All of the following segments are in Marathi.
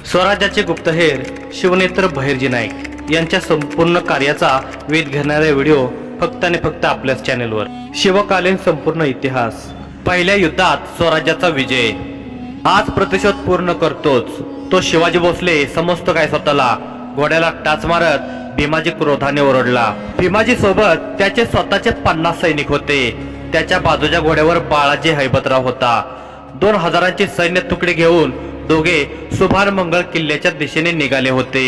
स्वराज्याचे गुप्तहेर शिवनेत्र बहिर्जी नाईक यांच्या संपूर्ण कार्याचा वेध घेणारे व्हिडिओ फक्त आणि फक्त आपल्याच चॅनेलवर। शिवकालीन संपूर्ण इतिहास। पहिल्या युद्धात स्वराज्याचा विजय। आज प्रतिशोध पूर्ण करतोच तो शिवाजी भोसले समजतो काय स्वतःला। घोड्याला टाच मारत भीमाजी क्रोधाने ओरडला। भीमाजी सोबत त्याचे स्वतःचे 50 सैनिक होते। त्याच्या बाजूच्या घोड्यावर बाळाजी हैबतराव होता। 2000ची सैन्य तुकडे घेऊन दोघे सुभानमंगळ किल्ल्याच्या दिशेने निघाले होते।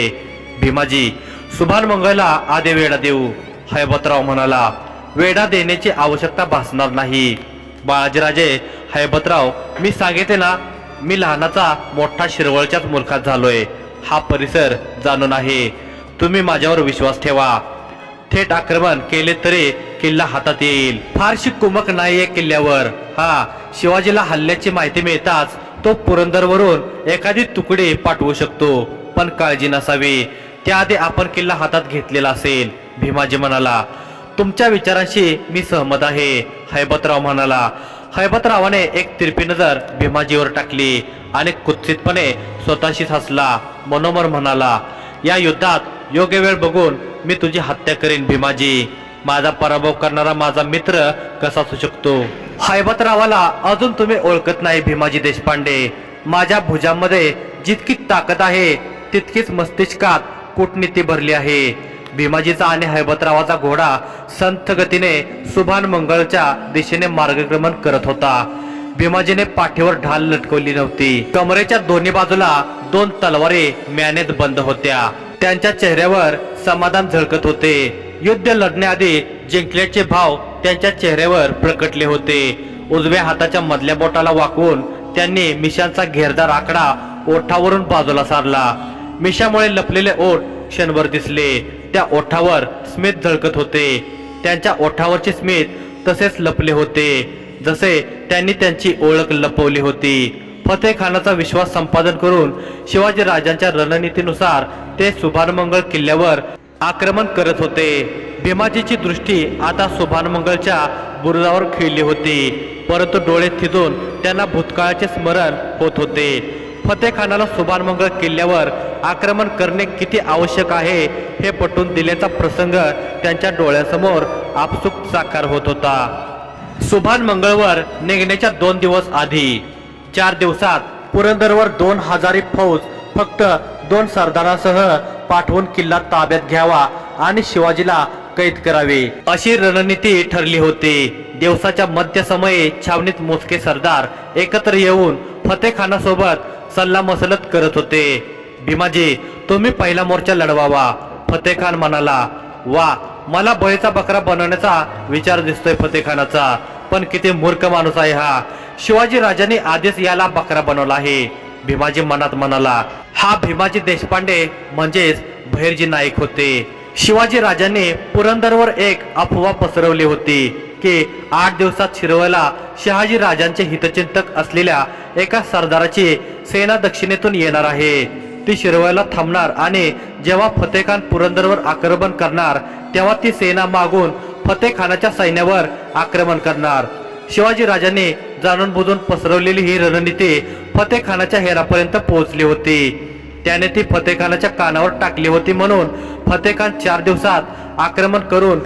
भीमाजी सुभानमंगळला आधी वेढा देऊ, हैबतराव म्हणाला। वेढा देण्याची आवश्यकता भासणार नाही। बाळाजीराजे, हैबतराव, मी सांगितले ना, मी लहानाचा मोठा शिरवळच्याच मूर्खात झालोय। हा परिसर जाणून आहे, तुम्ही माझ्यावर विश्वास ठेवा। थेट आक्रमण केले तरी किल्ला हातात येईल। फारशी कुमक नाहीये किल्ल्यावर। हा, शिवाजीला हल्ल्याची माहिती मिळताच तो पुरंदरवरून एखादी तुकडी पाठवू शकतो, पण काळजी नसावी, त्याआधी आपण किल्ला हातात घेतलेला असेल। भीमाजी म्हणाला। तुमच्या विचारांशी मी सहमत आहे, हैबतराव म्हणाला। हैबतरावाने एक तिरपी नजर भीमाजीवर टाकली आणि कुत्सितपणे स्वतःशीच हसला। मनोमन म्हणाला, या युद्धात योग्य वेळ बघून मी तुझी हत्या करेन भीमाजी। माझा पराभव करणारा माझा मित्र कसा असू शकतो? हैबतरावाला अजून तुम्ही ओळखत नाही भीमाजी देशपांडे। माझ्या भुजामध्ये जितकी ताकद आहे तितकीच मस्तिष्कात कूटनीती भरली आहे। भीमाजीचा आणि हैबतरावाचा घोडा संथ गतीने सुभानमंगळच्या दिशेने मार्गक्रमण करत होता। भीमाजीने पाठीवर ढाल लटकवली नव्हती। कमरेच्या दोन्ही बाजूला 2 तलवारी म्यानेत बंद होत्या। त्यांच्या चेहऱ्यावर समाधान झळकत होते। युद्ध लढण्याआधी जिंकल्याचे भाव त्यांच्या चेहऱ्यावर प्रकटले होते। उजव्या हाताच्या मधल्या बोटाला वाकवून त्यांनी मिशांचा घेरदार आकडा ओठावरून बाजूला सारला। मिशामुळे लपलेले ओठ क्षणभर दिसले। त्या ओठावर स्मित झळकत होते। त्यांच्या ओठावरचे स्मित तसेच लपले होते जसे त्यांनी त्यांची ओळख लपवली होती। फतेखानाचा विश्वास संपादन करून शिवाजी राजांच्या रणनीतीनुसार ते सुभानमंगळ किल्ल्यावर आक्रमण करत होते। भीमाजीची दृष्टी आता सुभानमंगळच्या बुरुजावर खिळली होती, परंतु डोळे थिजून त्यांना भूतकाळाचे स्मरण होत होते। फतेखानाला सुभानमंगळ किल्ल्यावर आक्रमण करणे किती आवश्यक आहे हे पटवून दिल्याचा प्रसंग त्यांच्या डोळ्यासमोर आपसूक साकार होत होता। सुभानमंगळवर निघण्याच्या 2 दिवस आधी 4 दिवसात पुरंदरवर 2000 फौज फक्त 2 सरदारांसह पाठवून किल्ला ताब्यात घ्यावा आणि शिवाजीला कैद करावे अशी रणनीती ठरली होती। दिवसाच्या मध्यसमयी छावणीत मोजके सरदार एकत्र येऊन फतेखानासोबत सल्लामसलत करत होते। भीमाजी, तुम्ही पहिला मोर्चा लढवावा, फतेखान म्हणाला। वा, मला बळीचा बकरा बनवण्याचा विचार दिसतोय फतेखानाचा, पण किती मूर्ख माणूस आहे हा। शिवाजी राजांनी आधीच याला बकरा बनवला आहे, भीमाजी मनात म्हणाला। हा भीमाजी देशपांडे म्हणजेच बहिर्जी नाईक होते। शिवाजी राजांनी पुरंदरवर एक अफवा पसरवली होती की 8 दिवसात शिरवळला शहाजी राजांचे हितचिंतक असलेल्या एका सरदाराची सेना दक्षिणेतून येणार आहे। ती शिरवळला थांबणार आणि जेव्हा फतेखान पुरंदरवर आक्रमण करणार तेव्हा ती सेना मागून फतेखानाच्या सैन्यावर आक्रमण करणार। शिवाजी राजांनी जाणून बुजून पसरवलेली ही रणनीती फतेखानाच्या हेरापर्यंत पोहोचली होती। त्याने ती फतेखानाच्या कानावर टाकली होती, म्हणून फतेखान 4 दिवसात आक्रमण करून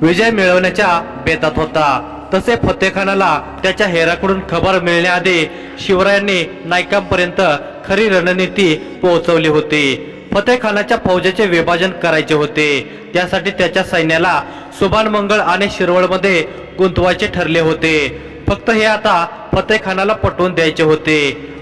विजय मिळवण्याच्या बेतात होता। तसे फतेखानाला त्याच्या हेराकडून खबर मिळण्याआधी शिवरायांनी नाईकांपर्यंत खरी रणनीती पोहोचवली होती। फतेखानाच्या फौजेचे विभाजन करायचे होते। त्यासाठी त्याच्या सैन्याला सुभानमंगळ आणि शिरवळमध्ये गुंतवायचे ठरले होते। फक्त हे आता फतेखानाला पटवून द्यायचे होते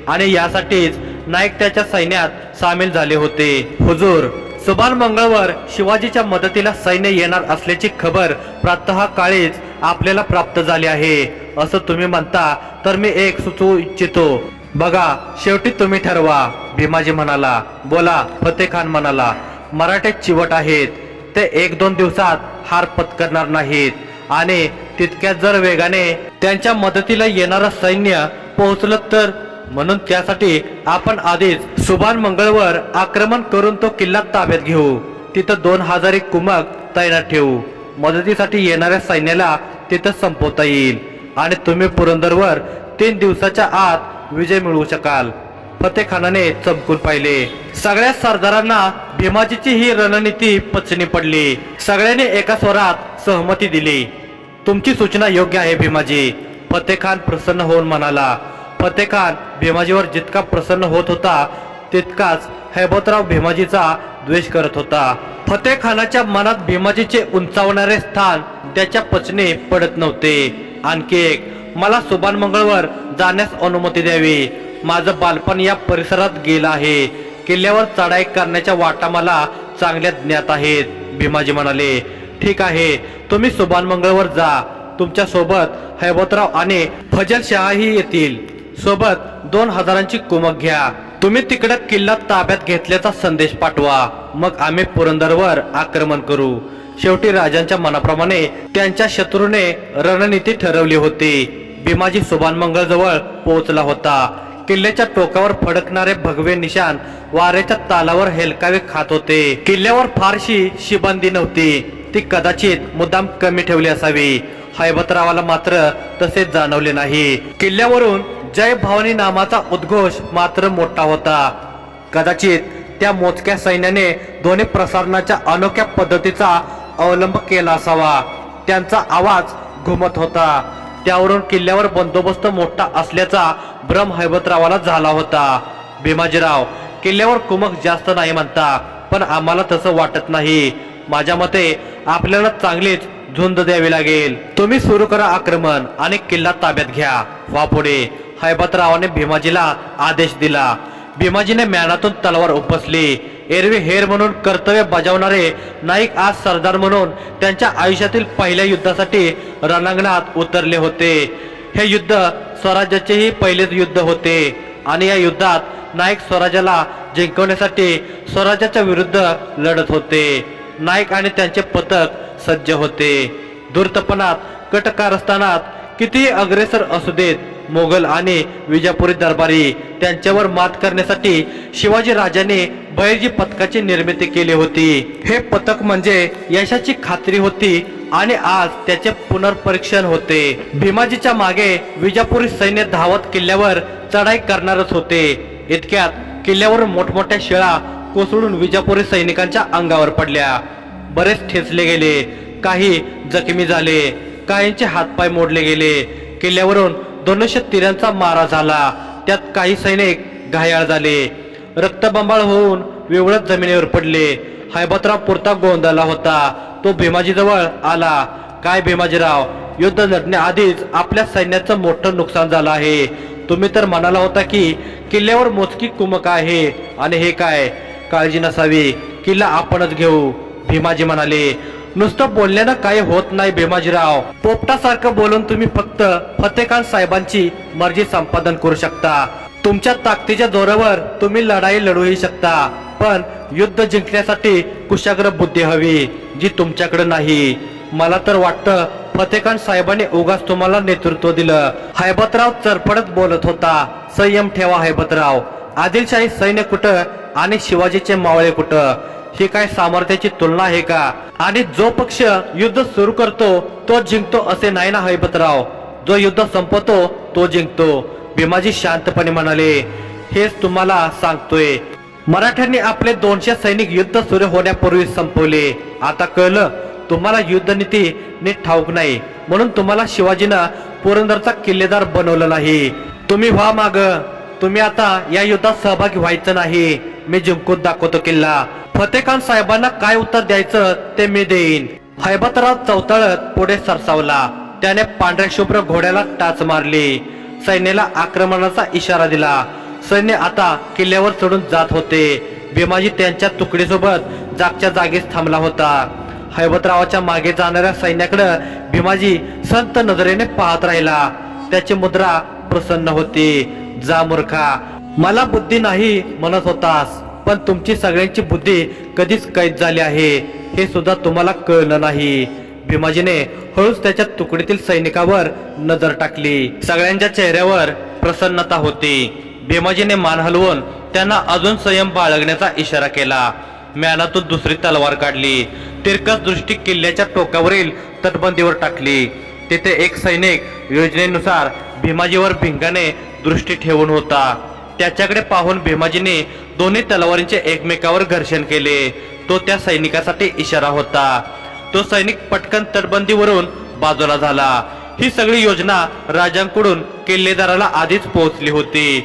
आणि यासाठीच नाईक त्याच्या सैन्यात सामील झाले होते। हुजूर, सुभानमंगळवर शिवाजीच्या मदतीला सैन्य येणार असल्याची खबर प्रातः काळीच आपल्याला प्राप्त झाली आहे असं तुम्ही म्हणता, तर मी एक सुचवू इच्छितो। बघा, शेवटी तुम्ही ठरवा, भीमाजी म्हणाला। बोला, फतेखान म्हणाला। मराठे चिवट आहेत, ते 1-2 दिवसात हार पत्करणार नाहीत आणि तितक्याच जर वेगाने त्यांच्या मदतीला येणारं सैन्य पोहोचलं तर, म्हणून त्यासाठी आपण आधीच सुभानमंगळवर आक्रमण करून तो किल्ला ताब्यात घेऊ। तिथं 2000 कुमक तैनात ठेवू। मदतीसाठी येणाऱ्या सैन्याला तिथं संपवता येईल आणि तुम्ही पुरंदरवर 3 दिवसाच्या आत विजय मिळवू शकाल। फतेखानाने चमकून पाहिले. सगळ्या सरदारांना भीमाजीची ही रणनीती पचनी पडली. सगळ्यांनी एका स्वरात सहमती दिली. तुमची सूचना योग्य आहे भीमाजी. फतेखान प्रसन्न होऊन म्हणाला. फतेखान भीमाजीवर जितका प्रसन्न होत होता तितकाच हैबतराव भीमाजीचा द्वेष करत होता. फतेखानाच्या मनात भीमाजीचे उंचावणारे स्थान त्याच्या पचनी पडत नव्हते. आणखी एक, मला सुभान मंगळवर जाण्यास अनुमती द्यावी. माझं बालपण या परिसरात गेलं आहे. किल्ल्यावर चढाई करण्याच्या वाटा मला चांगल्या ज्ञात आहेत. भीमाजी म्हणाले, ठीक आहे, तुम्ही सुभान मंगळवर जा. तुमच्या सोबत हैबतराव आणि फजलशहाही येतील. सोबत 2000ची कुमक घ्या. तुम्ही तिकडे किल्ला ताब्यात घेतल्याचा संदेश पाठवा. मग आम्ही पुरंदरवर आक्रमण करू. शेवटी राजांच्या मनाप्रमाणे त्यांच्या शत्रूने रणनीती ठरवली होती. भीमाजी सुभान मंगळ जवळ पोहोचला होता. किल्ल्याच्या टोकावर फडकणारे भगवे निशाण वाऱ्याच्या तालावर हेलकावे खात होते. किल्ल्यावर फारशी शिबंदी नव्हती. ती कदाचित मुद्दाम कमी ठेवली असावी. हैबतरावाला मात्र तसे जाणवले नाही. किल्ल्यावरून जय भवानी नामाचा उद्घोष मात्र मोठा होता. कदाचित त्या मोजक्या सैन्याने ध्वनी प्रसारणाच्या अनोख्या पद्धतीचा अवलंब केला असावा. त्यांचा आवाज घुमत होता. त्यावरून किल्ल्यावर बंदोबस्त मोठा असल्याचा भ्रम हैबतरावाला झाला होता. भीमाजीराव, किल्ल्यावर कुमक जास्त नाही म्हणता, पण आम्हाला तसं वाटत नाही. माझ्या मते आपल्याला चांगलीच झुंज द्यावी लागेल. तुम्ही सुरू करा आक्रमण आणि किल्ला ताब्यात घ्या. वा पुढे. हैबतरावाने भीमाजीला आदेश दिला. भीमाजीने म्यानातून तलवार उपसली. एरवी हेर म्हणून कर्तव्य बजावणारे नाईक आज सरदार म्हणून त्यांच्या आयुष्यातील पहिल्या युद्धासाठी रणांगणात उतरले होते. हे युद्ध स्वराज्याचेही पहिलेच युद्ध होते आणि या युद्धात नाईक स्वराज्याला जिंकवण्यासाठी स्वराज्याच्या विरुद्ध लढत होते. नाईक आणि त्यांचे पथक सज्ज होते. धूर्तपणात, कटकारस्थानात कितीही अग्रेसर असू देत, मोगल आणि विजापुरी दरबारी त्यांच्यावर मात करण्यासाठी शिवाजी राजांनी भैरजी पथकाची निर्मिती केली होती. हे पथक म्हणजे यशाची खात्री होती आणि आज त्याचे पुनर्परीक्षण होते. भीमाजीच्या मागे विजापुरी सैन्य धावत किल्ल्यावर चढाई करणारच होते. इतक्यात किल्ल्यावर मोठमोठ्या शिळा कोसळून विजापुरी सैनिकांच्या अंगावर पडल्या. बरेच ठेचले गेले, काही जखमी झाले, काहींचे हातपाय मोडले गेले. किल्ल्यावरून 200 तिरांचा मारा झाला. त्यात काही सैनिक घायाळ झाले, रक्तबंबाळ होऊन विवळत जमिनीवर पडले. हैबतराव पुरता गोंधळला होता. तो भीमाजीजवळ आला. काय भीमाजीराव, युद्ध लढण्याआधीच आपल्या सैन्याचं मोठं नुकसान झालं आहे. तुम्ही तर म्हणाला होता की किल्ल्यावर मोजकी कुमक आहे आणि हे काय? काळजी नसावी, किल्ला आपणच घेऊ. भीमाजी म्हणाले, नुसतं बोलण्यानं काही होत नाही भीमाजीराव. पोपटासारखं बोलून तुम्ही फक्त फतेखान साहेबांची मर्जी संपादन करू शकता. तुमच्या ताकदीच्या जोरावर तुम्ही लढाई लढूही शकता, पण युद्ध जिंकण्यासाठी कुशाग्र बुद्धी हवी, जी तुमच्याकडे नाही. मला तर वाटतं फतेखान साहेबांनी उगाच तुम्हाला नेतृत्व दिलं. हैबतराव चरफडत बोलत होता. संयम ठेवा हैबतराव. आदिलशाही सैन्य कुठं आणि शिवाजीचे मावळे कुठं? ही काय सामर्थ्याची तुलना आहे का? आणि जो पक्ष युद्ध सुरू करतो तो जिंकतो असे नाही ना हैबतराव. जो युद्ध संपवतो तो जिंकतो. भीमाजी शांतपणे म्हणाले, हेच तुम्हाला सांगतोय. मराठ्यांनी आपले 200 सैनिक युद्ध सुरू होण्यापूर्वी संपवले. आता कळलं तुम्हाला युद्धनीती नीट ठाऊक नाही, म्हणून तुम्हाला शिवाजीनं पुरंदरचा किल्लेदार बनवलं नाही. तुम्ही व्हा माग. तुम्ही आता या युद्धात सहभागी व्हायचं नाही. मी जिंकून दाखवतो किल्ला. फतेखान साहेबांना काय उत्तर द्यायचं ते मी देईन. हैबतराव चौताळत पुढे सरसावला. त्याने पांढऱ्या शुभ्र घोड्याला टाच मारली. सैन्याला आक्रमणाचा इशारा दिला. सैन्य आता किल्ल्यावर चढून जात होते. भीमाजी त्यांच्या तुकडीसोबत जागच्या जागीच थांबला होता. हैबतरावाच्या मागे जाणाऱ्या सैन्याकडे भीमाजी संत नजरेने पाहत राहिला. त्याची मुद्रा प्रसन्न होती. जा मूर्खा, मला बुद्धी नाही म्हणत होतास, पण तुमची सगळ्यांची बुद्धी कधीच कैद झाली आहे हे सुद्धा तुम्हाला कळलं नाही. भीमाजीने हळूच त्याच्या तुकडीतील सैनिकावर नजर टाकली. सगळ्यांच्या चेहऱ्यावर प्रसन्नता होती. भीमाजीने मान हलवून त्यांना अजून संयम बाळगण्याचा इशारा केला. म्यानातून दुसरी तलवार काढली. तिरकस दृष्टी किल्ल्याच्या टोकावरील तटबंदीवर टाकली. तिथे एक सैनिक योजनेनुसार भीमाजीवर भिंगाने दृष्टी ठेवून होता. त्याच्याकडे पाहून भीमाजीने दोन्ही तलवारींचे एकमेकावर घर्षण केले। तो त्या सैनिकासाठी इशारा होता। तो सैनिक पटकन तटबंदीवरून बाजूला झाला। ही सगळी योजना राजांकडून किल्लेदाराला आधीच पोहोचली होती।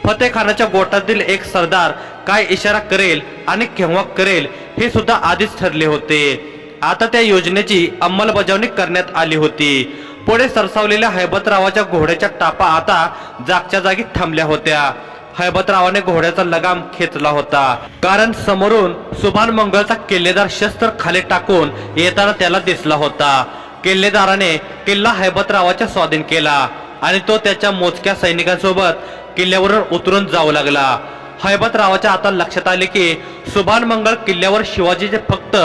फतेखानाच्या गोटातील एक सरदार काय इशारा करेल आणि केव्हा करेल हे सुद्धा आधीच ठरले होते। आता त्या योजनेची अंमलबजावणी करण्यात आली होती। पुढे सरसावलेल्या हैबतरावाच्या घोड्याच्या टापा आता जागच्या जागी थांबल्या होत्या। हैबतरावाने घोड्याचा लगाम खेचला होता, कारण समोरून सुभान मंगळचा किल्लेदार शस्त्र खाली टाकून येताना त्याला दिसला होता। किल्लेदाराने किल्ला हैबतरावाच्या स्वाधीन केला आणि तो त्याच्या मोजक्या सैनिकांसोबत किल्ल्यावरून उतरून जाऊ लागला। हैबतरावाच्या आता लक्षात आले की सुभान मंगळ किल्ल्यावर शिवाजीचे फक्त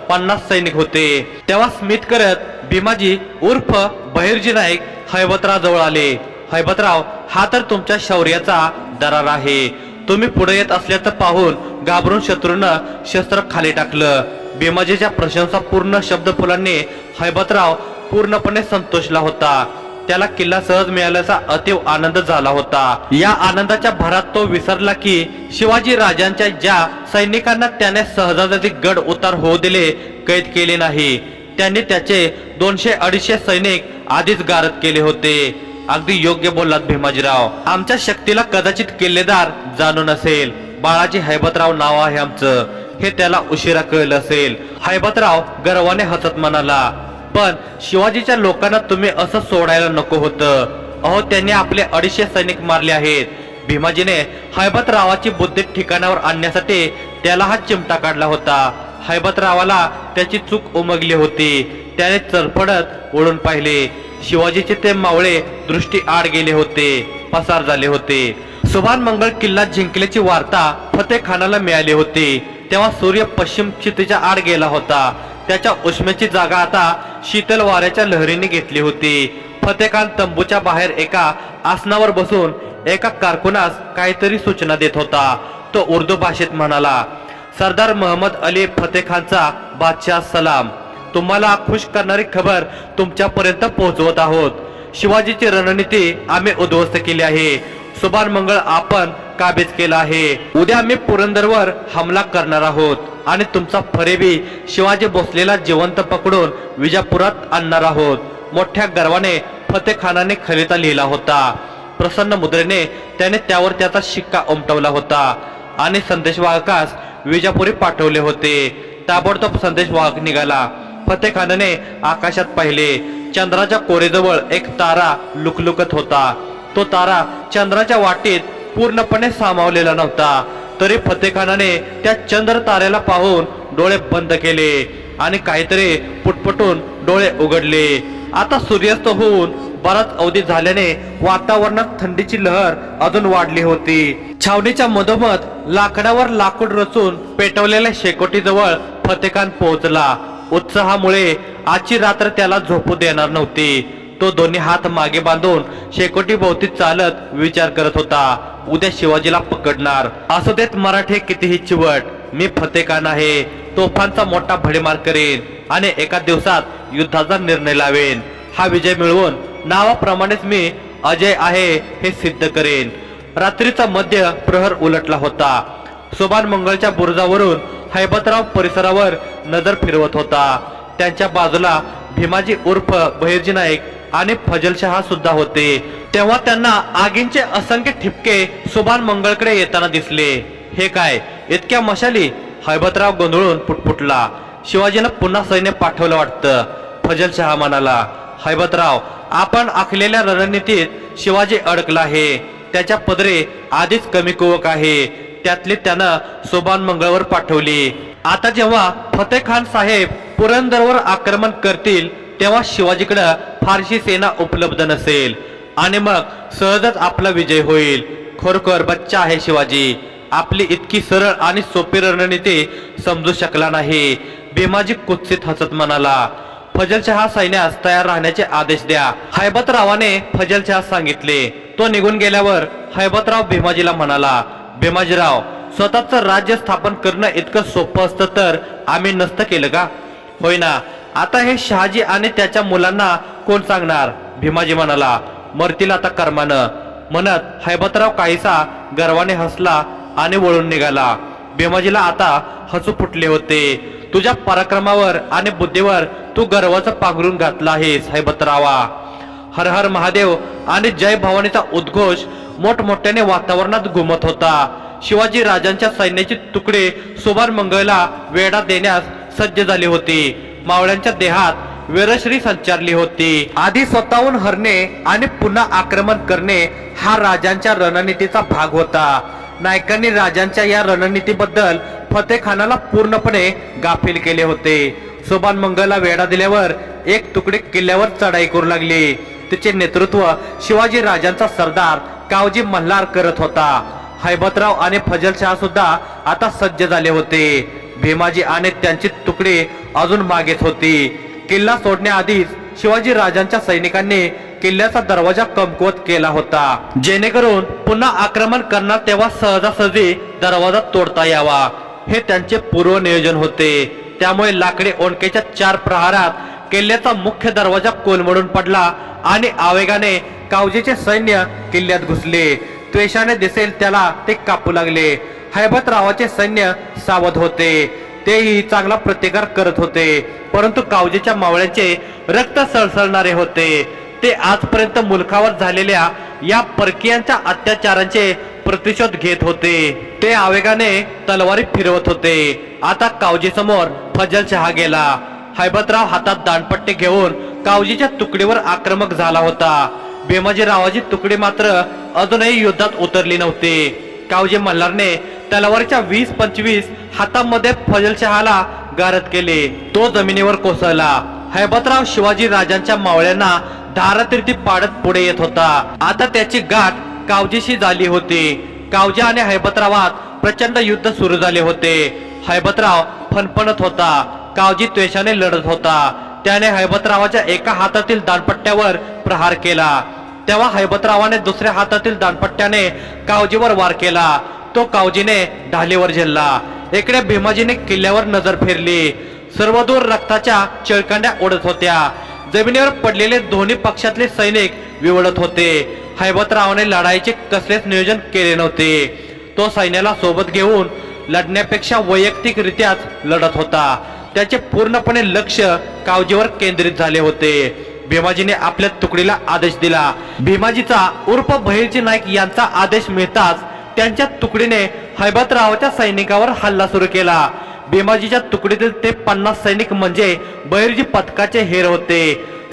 50 सैनिक होते। तेव्हा स्मित करत भीमाजी उर्फ बहिर्जी नाईक हैबतराव जवळ आले। हैबतराव, हा तर तुमच्या शौर्याचा दरार आहे। तुम्ही पुढे येत असल्याचं पाहून घाबरून शत्रूनं शस्त्र खाली टाकलं। भीमाजीच्या प्रशंसापूर्ण शब्दफुलांनी हैबतराव पूर्णपणे संतोषला होता। त्याला किल्ला सहज मिळाल्याचा अतीव आनंद झाला होता। या आनंदाच्या भरात तो विसरला की शिवाजी राजांच्या ज्या सैनिकांना त्याने सहजासहजी गड उतार होऊ दिले, कैद केले नाही, त्यांनी त्याचे 200-250 सैनिक आधीच गारद केले होते। अगदी योग्य बोललात भीमाजीराव। आमच्या शक्तीला कदाचित किल्लेदार जाणून नसेल। बाळाजी हैबतराव नाव आहे आमचं, हे त्याला उशिरा कळलं असेल। हैबतराव गर्वाने हसत म्हणाला, पण शिवाजीच्या लोकांना तुम्ही असं सोडायला नको होतं। अहो, त्यांनी आपले 250 सैनिक मारले आहेत। भीमाजीने हैबतरावाची बुद्धी ठिकाणावर आणण्यासाठी त्याला हा चिमटा काढला होता। हैबतरावाला त्याची चूक उमगली होती। त्याने चरफडत वळून पाहिले। शिवाजीचे ते मावळे दृष्टी आड गेले होते, पसार झाले होते। सुभान मंगळ किल्ला जिंकल्याची वार्ता फतेखानाला मिळाली होती। तेव्हा सूर्य पश्चिम क्षितिजा आड गेला होता। त्याच्या उष्मेची जागा आता शीतल वाऱ्याच्या लहरीने घेतली होती। फतेखान तंबूच्या बाहेर एका आसनावर बसून एका कारकुनास काहीतरी सूचना देत होता। तो उर्दू भाषेत म्हणाला, सरदार मोहम्मद अली फतेखानचा बादशाह सलाम। तुम्हाला खुश करणारी खबर तुमच्यापर्यंत पोहोचवत आहोत। शिवाजीची रणनीती आम्ही उद्ध्वस्त केली आहे। सुभान मंगळ आपण काबीज केला आहे। उद्या आम्ही पुरंदरवर हमला करणार आहोत आणि तुमचा फरेबी शिवाजी भोसलेला जिवंत पकडून विजापुरात आणणार आहोत। मोठ्या गर्वाने फतेखानाने खलिता लिहिला होता। प्रसन्न मुद्रेने त्याने त्यावर त्याचा शिक्का उमटवला होता आणि संदेशवाहकास विजापुरी पाठवले होते। ताबडतोब संदेशवाहक निघाला। फतेखानाने आकाशात पाहिले। चंद्राच्या कोरेजवळ एक तारा लुकलुकत होता। तो तारा चंद्राच्या वाटेत पूर्णपणे सामावलेला नव्हता, तरी फतेखानाने त्या चंद्र ताऱ्याला पाहून डोळे बंद केले आणि काहीतरी पुटपुटून डोळे उघडले। आता सूर्यास्त होऊन बराच अवधी झाल्याने वातावरणात थंडीची लहर अजून वाढली होती। छावणीच्या मधोमध लाकडावर लाकूड रचून पेटवलेल्या शेकोटीजवळ फतेखान पोहोचला। उत्साहामुळे आजची रात्र त्याला झोपू देणार नव्हती। तो दोन्ही हात मागे बांधून शेकोटी भोवती चालत विचार करत होता, उद्या शिवाजीला पकडणार। असू देत मराठे कितीही चिवट, मी फतेखान आहे। तोफांचा मोठा भडीमार करेन आणि एका दिवसात युद्धाचा निर्णय लावेन। हा विजय मिळवून नावाप्रमाणेच मी अजय आहे हे सिद्ध करेन। रात्रीचा मध्य प्रहर उलटला होता। सुभान मंगळच्या बुरुजावरून हैबतराव परिसरावर नजर फिरवत होता। त्यांच्या बाजूला भीमाजी उर्फ बहिर्जी नाईक आणि फजलशहा सुद्धा होते। तेव्हा त्यांना आगींचे असंख्य ठिपके सुभान मंगळकडे येताना दिसले। हे काय, इतक्या मशाली? हैबतराव गोंधळून पुटपुटला। शिवाजीनं पुन्हा सैन्य पाठवलं वाटतं, फजलशहा म्हणाला। हैबतराव, आपण आखलेल्या रणनीतीत शिवाजी अडकला आहे। त्याच्या पदरे आधीच कमी कुवक आहे, त्यातले त्यानं सुभान मंगळवर पाठवली। आता जेव्हा फतेखान साहेब पुरंदरवर आक्रमण करतील तेव्हा शिवाजीकडे फारशी सेना उपलब्ध नसेल आणि मग सहजच आपला विजय होईल। खरोखर बच्चा आहे शिवाजी। आपली इतकी सरळ आणि सोपी रणनीती समजू शकला नाही। भीमाजी कुत्सित हसत म्हणाला, फजलशहा सैन्यास तयार राहण्याचे आदेश द्या। हैबतरावाने फजलशहास सांगितले। तो निघून गेल्यावर हैबतराव भीमाजीला म्हणाला, भीमाजीराव, स्वतःचं राज्य स्थापन करणं इतकं सोपं असतं तर आम्ही नसतं केलं का? होय ना, आता हे शहाजी आणि त्याच्या मुलांना कोण सांगणार? भीमाजी म्हणाला, मरतील आता कर्मानं। म्हणत हैबतराव काहीसा गर्वाने हसला आणि वळून निघाला. भीमाजीला आता हसू फुटले होते. तुझ्या पराक्रमावर आणि बुद्धीवर तू गर्वाचं पांघरून घातला आहेस हैबतरावा. हर हर महादेव आणि जय भवानीचा उद्घोष मोठमोठ्याने वातावरणात घुमत होता. शिवाजी राजांच्या सैन्याची तुकडे सुभान मंगळला वेढा देण्यास सज्ज झाली होती. मावळ्यांच्या देहात वीरश्री संचारली होती. आधी स्वतःहून हरणे आणि पुन्हा आक्रमण करणे हा राजांच्या रणनीतीचा भाग होता. नायकांनी राजांच्या या रणनीतीबद्दल फतेखानाला पूर्णपणे गाफील केले होते. सुभान मंगळला वेढा दिल्यावर एक तुकडे किल्ल्यावर चढाई करू लागली. तिचे नेतृत्व शिवाजी राजांचा सरदार कावजी मल्हार करत होता. हैबतराव आणि फजलशाह सुद्धा आता सज्ज झाले होते. भीमाजी आणि त्यांची तुकडे अजून मागेच होती. किल्ला सोडण्याआधीच शिवाजी राजांच्या सैनिकांनी किल्ल्याचा दरवाजा कमकुवत केला होता, जेणेकरून पुन्हा आक्रमण करणार तेव्हा सहजासहजी दरवाजा तोडता यावा. हे त्यांचे पूर्व नियोजन होते. त्यामुळे लाकडी ओंडकेच्या 4 प्रहारात किल्ल्याचा मुख्य दरवाजा कोलमडून पडला आणि आवेगाने कावजीचे सैन्य किल्ल्यात घुसले. त्वेषाने दिसेल त्याला ते कापू लागले. हैबतरावाचे सैन्य सावध होते. तेही चांगला प्रतिकार करत होते, परंतु कावजीच्या मावळ्यांचे रक्त सळसळणारे होते. ते आजपर्यंत मुलखावर झालेल्या या परकीयांच्या अत्याचारांचे प्रतिशोध घेत होते. ते आवेगाने तलवारी फिरवत होते. आता कावजी समोर फजलशहा गेला. हैबतराव हातात दांडपट्टे घेऊन कावजीच्या तुकडीवर आक्रमक झाला होता. भीमाजीरावाची तुकडी मात्र अजूनही युद्धात उतरली नव्हती. कावजी मल्हारने तलवारीच्या 20-25 हातामध्ये फजलशहाला गारद केले. तो जमिनीवर कोसळला. हैबतराव शिवाजी राजांच्या मावळ्यांना धारातीर्थी पाडत पुढे येत होता. आता त्याची गाठ कावजीशी झाली होती. कावजी आणि हैबतरावात प्रचंड युद्ध सुरू झाले होते. हैबतराव फणफणत होता. कावजी त्वेषाने लढत होता. त्याने हैबतरावाच्या एका हातातील दांडपट्ट्यावर प्रहार केला. तेव्हा हैबतरावाने दुसऱ्या हातातील दांडपट्ट्याने कावजीवर वार केला. तो कावजीने ढालीवर झेलला. इकडे भीमाजीने किल्ल्यावर नजर फिरली. सर्वदूर रक्ताच्या चिळकांड्या उडत होत्या. जमिनीवर पडलेले दोन्ही पक्षातले सैनिक विवळत होते. हैबतरावाने लढाईचे कसलेच नियोजन केले नव्हते. तो सैन्याला सोबत घेऊन लढण्यापेक्षा वैयक्तिकरित्याच लढत होता. त्याचे पूर्णपणे लक्ष कावजीवर केंद्रित झाले होते. भीमाजीने आपल्या तुकडीला आदेश दिला. भीमाजीचा उर्फ बहिर्जी नाईक यांचा आदेश मिळताच त्यांच्या तुकडीने हैबतरावाच्या सैनिकावर हल्ला सुरू केला. भीमाजीच्या तुकडीतील ते 50 सैनिक म्हणजे बहिर्जी पथकाचे हेर होते.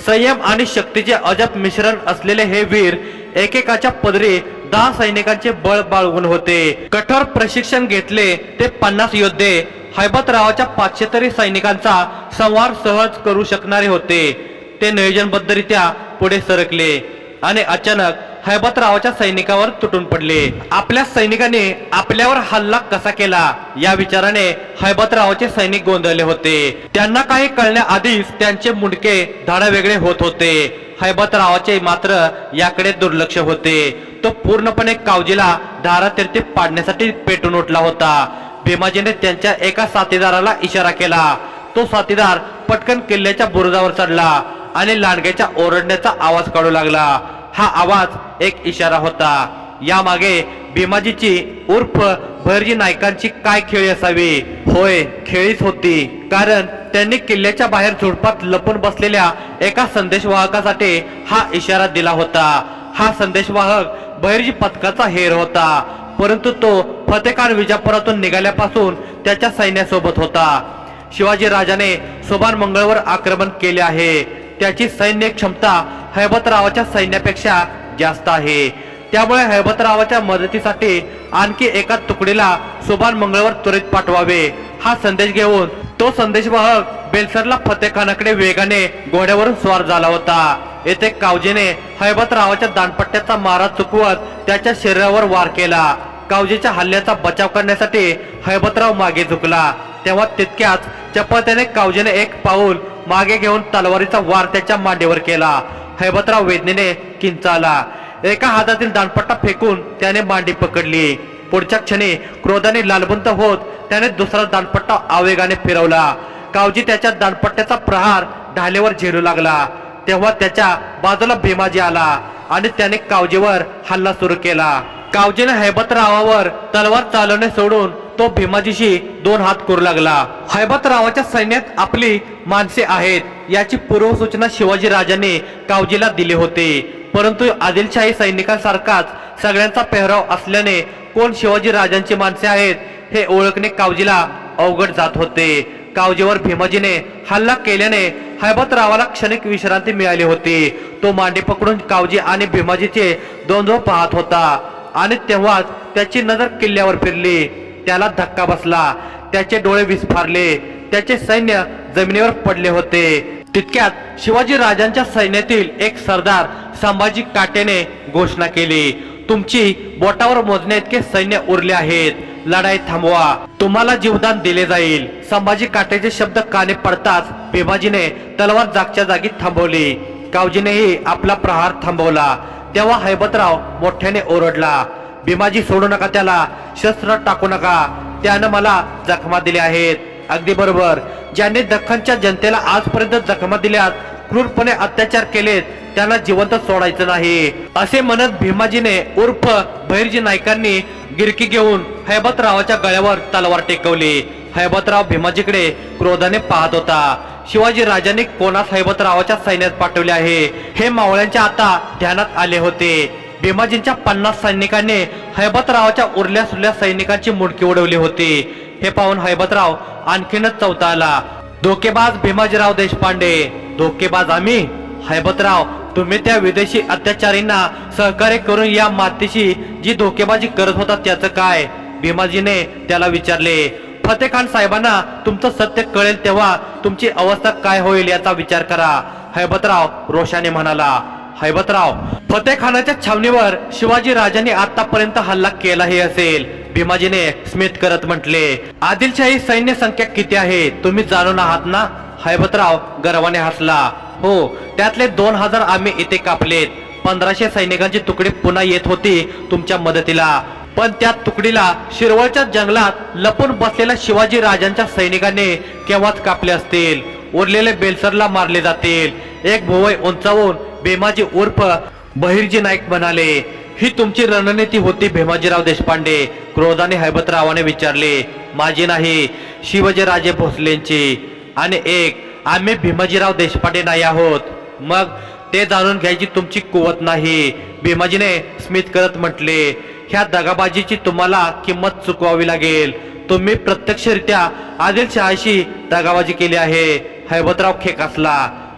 संयम आणि शक्तीचे अजब मिश्रण असलेले हे वीर एकेकाच्या पदरी 10 सैनिकांचे बळ बाळगून होते. कठोर प्रशिक्षण घेतले ते 50 योद्धे हैबतरावाच्या 500 तरी सैनिकांचा संहार सहज करू शकणारे होते. ते नियोजनबद्धरित्या पुढे सरकले आणि अचानक हैबतरावाच्या सैनिकावर तुटून पडले. आपल्या सैनिकांनी आपल्यावर हल्ला कसा केला या विचाराने हैबतरावाचे सैनिक गोंधळले होते. त्यांना काही कळण्याआधीच त्यांचे मुंडके धाडा वेगळे होत होते. हैबतरावाचे मात्र याकडे दुर्लक्ष होते. तो पूर्णपणे कावजीला धारातीर्थी पाडण्यासाठी पेटून उठला होता. भीमाजीने त्यांच्या एका साथीदाराला इशारा केला. तो साथीदार पटकन किल्ल्याच्या बुरुजावर चढला आणि लांडग्याच्या ओरडण्याचा आवाज काढू लागला. हा आवाज एक इशारा होता. यामागे भीमाजीची उर्फ बहिर्जी नाईकांची काय खेळी असावी? होय, खेळीच होती. कारण त्यांनी किल्ल्याच्या बाहेर झुडपात लपून बसलेल्या एका संदेशवाहकासाठी हा इशारा दिला होता. हा संदेशवाहक बहिर्जी पथकाचा हेर होता, परंतु तो फतेखान विजापुरातून निघाल्यापासून त्याच्या सैन्यासोबत होता. शिवाजी राजाने सुभान मंगळवर आक्रमण केले आहे. त्याची सैन्य क्षमता हैबतरावाच्या सैन्यापेक्षा जास्त आहे. त्यामुळे हैबतरावाच्या मदतीसाठी आणखी एका तुकडीला सुभान मंगळवर त्वरित पाठवावे हा संदेश घेऊन तो संदेशवाहक बेलसरला फतेखानाकडे वेगाने घोड्यावरून स्वार झाला होता. येथे कावजीने हैबतरावाच्या दांडपट्ट्याचा मारा चुकवत त्याच्या शरीरावर वार केला. कावजीच्या हल्ल्याचा बचाव करण्यासाठी हैबतराव मागे झुकला. तेव्हा तितक्याच चपळतेने कावजीने एक पाऊल मागे घेऊन तलवारीचा वार त्याच्या मांडीवर केला. हैबतराव वेदनेने किंचाळला. एका हातातील दांडपट्टा फेकून त्याने मांडी पकडली. पुढच्या क्षणी क्रोधाने लालबुंद होत त्याने दुसरा दांडपट्टा आवेगाने फिरवला. कावजी त्याच्या दांडपट्ट्याचा प्रहार ढालेवर झेलू लागला. तेव्हा त्याच्या बाजूला भीमाजी आला. आणि त्याने कावजेवर हल्ला सुरू केला. कावजेने हैबतरावावर तलवार चालवणे सोडून तो भीमाजीशी 2 हात करू लागला. हैबतरावाच्या सैन्यात आपली माणसे आहेत याची पूर्वसूचना शिवाजी राजांनी कावजीला दिली होती. परंतु आदिलशाही सैनिकांसारखाच सगळ्यांचा पेहराव असल्याने कोण शिवाजी राजांची माणसे आहेत हे ओळखणे कावजीला अवघड जात होते. कावजीवर भीमाजीने हल्ला केल्याने हैबतरावाला क्षणिक विश्रांती मिळाली होती. तो मांडी पकडून कावजी आणि भीमाजीचे द्वंद्व पाहत होता आणि तेव्हाच त्याची नजर किल्ल्यावर फिरली. त्याला धक्का बसला. त्याचे डोळे विस्फारले. त्याचे सैन्य जमिनीवर पडले होते. तितक्यात शिवाजी राजांच्या सैन्यातील एक सरदार संभाजी काटेने घोषणा केली, तुमची बोटावर मोजण्या इतके सैन्य उरले आहेत. लढाई थांबवा, तुम्हाला जीवदान दिले जाईल. संभाजी काटेचे शब्द कानी पडताच भीमाजीने तलवार जागच्या जागी थांबवली. कावजीनेही आपला प्रहार थांबवला. तेव्हा हैबतराव मोठ्याने ओरडला, भीमाजी सोडू नका त्याला, शस्त्र टाकू नका. त्यानं मला जखमा दिल्या आहेत. अगदी बरोबर. ज्यांनी दख्खनच्या जनतेला आजपर्यंत जखमा दिल्यात, क्रूरपणे अत्याचार केलेत, त्यांना जिवंत सोडायचं नाही असे म्हणत भीमाजीने उर्फ भैरजी नाईकांनी गिरकी घेऊन हैबतरावाच्या गळ्यावर तलवार टेकवली. हैबतराव भीमाजीकडे क्रोधाने पाहत होता. शिवाजी राजांनी कोणास हैबतरावाच्या सैन्यात पाठवले आहे हे मावळ्यांच्या आता ध्यानात आले होते. भीमाजींच्या 50 सैनिकांनी हैबतरावाच्या उरल्या सुरल्या सैनिकांची मुंडकी उडवली होती. हे पाहून हैबतराव आणखीनच चौताळला. धोकेबाज भीमाजीराव देशपांडे. धोकेबाज आम्ही? हैबतराव, तुम्ही त्या विदेशी अत्याचारींना सहकार्य करून या मातीशी जी धोकेबाजी करत होता त्याचं काय? भीमाजीने त्याला विचारले. फतेखान साहेबांना तुमचं सत्य कळेल तेव्हा तुमची अवस्था काय होईल याचा विचार करा, हैबतराव रोषाने म्हणाला. हैबतराव, फतेखानाच्या छावणीवर शिवाजी राजांनी आतापर्यंत हल्ला केलाही असेल, भीमाजीने स्मित करत म्हटले. आदिलशाही सैन्य संख्या किती आहे तुम्ही जाणून आहात ना? हैबतराव गर्वाने हसला. हो, त्यातले 2000 आम्ही इथे कापलेत. 1500 सैनिकांची तुकडी पुन्हा येत होती तुमच्या मदतीला, पण त्या तुकडीला शिरवळच्या जंगलात लपून बसलेल्या शिवाजी राजांच्या सैनिकांनी केव्हाच कापले असतील. उरलेले बेलसरला मारले जातील. एक भुवई उंचावून भीमाजी उर्फ बहिर्जी नाईक म्हणाले. ही तुमची रणनीती होती भीमाजीराव देशपांडे? क्रोधाने हैबतरावाने विचारले. माझी नाही, शिवाजीराजे भोसलेंची. आणि एक, आम्ही भीमाजीराव देशपांडे नाही आहोत. मग ते जाणून घ्यायची तुमची कुवत नाही, भीमाजीने स्मित करत म्हटले. ह्या दगाबाजीची तुम्हाला किंमत चुकवावी लागेल. तुम्ही प्रत्यक्षरित्या आदिलशहाशी दगाबाजी केली आहे. हैबतराव खेकसला.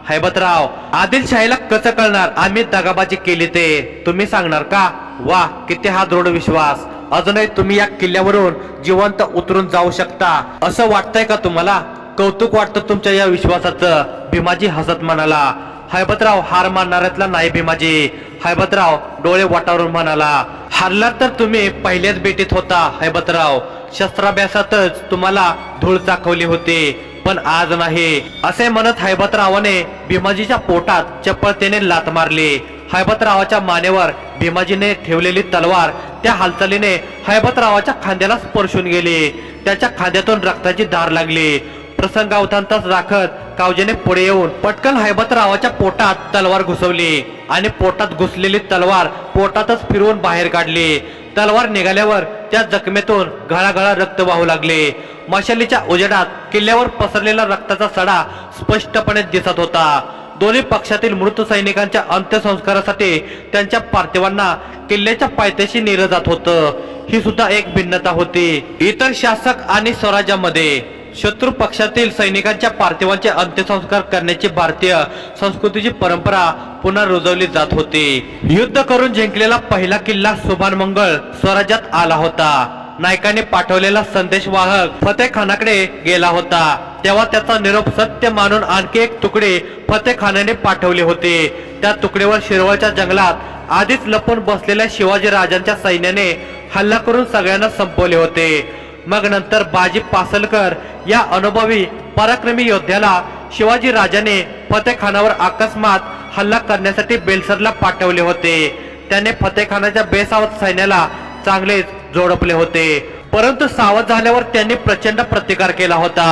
हैबतराव, आदिलशाहीला कसं कळणार आम्ही दगाबाजी केली ते? तुम्ही सांगणार का? वा, किती हा दृढ विश्वास. अजूनही तुम्ही या किल्ल्यावरून जिवंत उतरून जाऊ शकता असं वाटतंय का तुम्हाला? कौतुक वाटतं तुमच्या या विश्वासाचं, भीमाजी हसत म्हणाला. हैबतराव हार मानणाऱ्यातला नाही भीमाजी. हैबतराव डोळे वाटावरून म्हणाला. हारला तर तुम्ही पहिल्याच बेटीत होता हैबतराव. शस्त्राभ्यासातच तुम्हाला धूळ चाखवली होती, पण आज नाही. असे म्हणत हैबतरावाने भीमाजीच्या पोटात चपळतेने लात मारली. हैबतरावाच्या मानेवर भीमाजीने ठेवलेली तलवार त्या हालचालीने हैबतरावाच्या खांद्याला स्पर्शून गेली. त्याच्या खांद्यातून रक्ताची धार लागली. प्रसंगावधानताच राखत कावजेने पुढे येऊन पटकन हैबतरावाच्या पोटात तलवार घुसवली आणि पोटात घुसलेली तलवार पोटातच फिरवून बाहेर काढली. तलवार निघाल्यावर त्या जखमेतून घळाघळा रक्त वाहू लागले. मशालीच्या उजेडात किल्ल्यावर पसरलेला रक्ताचा सडा स्पष्टपणे दिसत होता. दोन्ही पक्षातील मृत सैनिकांच्या अंत्यसंस्कारासाठी त्यांच्या पार्थिवांना किल्ल्याच्या पायथ्याशी नेलं जात होतं. ही सुद्धा एक भिन्नता होती. इतर शासक आणि स्वराज्यामध्ये शत्रू पक्षातील सैनिकांच्या पार्थिवांचे अंत्यसंस्कार करण्याची भारतीय संस्कृतीची परंपरा पुन्हा रुजवली जात होती. युद्ध करून जिंकलेला पहिला किल्ला सुभानमंगळ स्वराज्यात आला होता. नायकाने पाठवलेला संदेशवाहक फतेखानाकडे गेला होता. तेव्हा त्याचा निरोप सत्य मानून आणखी एक तुकडे फतेखानाने पाठवले होते. त्या तुकडीवर शिरवळच्या जंगलात आधीच लपून बसलेल्या शिवाजी राजांच्या सैन्याने हल्ला करून सगळ्यांना संपवले होते. मग नंतर बाजी पासलकर या अनुभवी पराक्रमी योद्ध्याला शिवाजी राजाने फतेखानावर अकस्मात हल्ला करण्यासाठी बेलसरला पाठवले होते. त्याने फतेखानाच्या बेसावध सैन्याला चांगलेच जोडपले होते, परंतु सावध झाल्यावर त्यांनी प्रचंड प्रतिकार केला होता.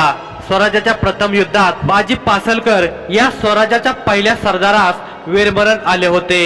स्वराज्याच्या प्रथम युद्धात बाजी पासलकर या स्वराज्याच्या पहिल्या सरदारास वीरमरण आले होते.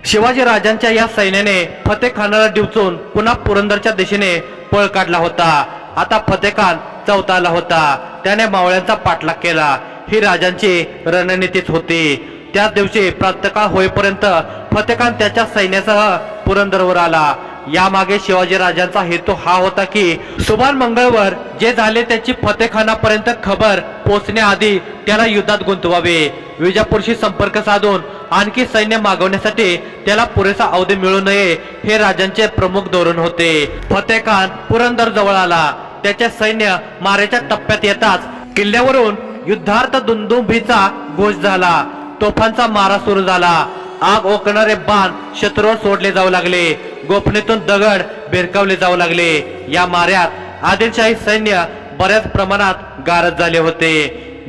शिवाजी राजांच्या या सैन्याने फतेखानाला डिवचून पुन्हा पुरंदरच्या दिशेने पळ काढला होता. आता फतेखान चौथाला होता. त्याने मावळ्यांचा पाठलाग केला. ही राजांची रणनीतीच होती. त्याच दिवशी प्रातःकाळ होईपर्यंत फतेखान त्याच्या सैन्यासह पुरंदरवर आला. यामागे शिवाजी राजांचा हेतू हा होता की सुभान मंगळवर जे झाले त्याची फतेखानापर्यंत खबर पोहोचण्याआधी त्याला युद्धात गुंतवावे. विजापूरशी संपर्क साधून आणखी सैन्य मागवण्यासाठी त्याला पुरेसा अवधी मिळू नये हे राजांचे प्रमुख धोरण होते. फतेखान पुरंदर जवळ आला. त्याचे सैन्य मारेच्या टप्प्यात येताच किल्ल्यावरून युद्धार्थ दुंदुभीचा घोष झाला. तोफांचा मारा सुरू झाला. आग ओकणारे बाण शत्रूवर सोडले जाऊ लागले. गोफणीतून दगड भिरकावले जाऊ लागले. या माऱ्यात आदिलशाही सैन्य बऱ्याच प्रमाणात गारद झाले होते.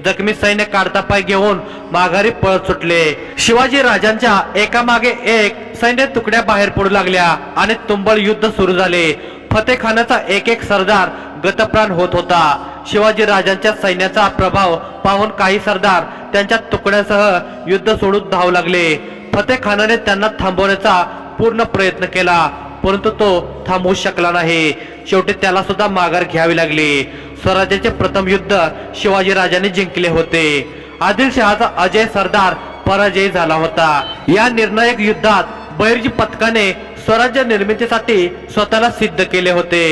जखमी सैन्य काढता पाय घेऊन माघारी पळत सुटले. शिवाजी राजांच्या एकामागे एक सैन्य तुकड्या बाहेर पडू लागल्या आणि तुंबळ युद्ध सुरू झाले. फतेखानाचा एक एक सरदार गतप्राण होत होता. शिवाजी राजांच्या सैन्याचा प्रभाव पाहून काही सरदार त्यांच्या तुकड्यांसह युद्ध सोडून धावू लागले. फतेखानाने त्यांना थांबवण्याचा पूर्ण प्रयत्न केला, परंतु तो थांबवू शकला नाही. शेवटी त्याला सुद्धा माघार घ्यावी लागली. स्वराज्याचे प्रथम युद्ध शिवाजी राजांनी जिंकले होते. आदिलशहाचा अजय सरदार पराजयी झाला होता. या निर्णायक युद्धात बहिर्जी पथकाने स्वराज्य निर्मितीसाठी स्वतःला सिद्ध केले होते.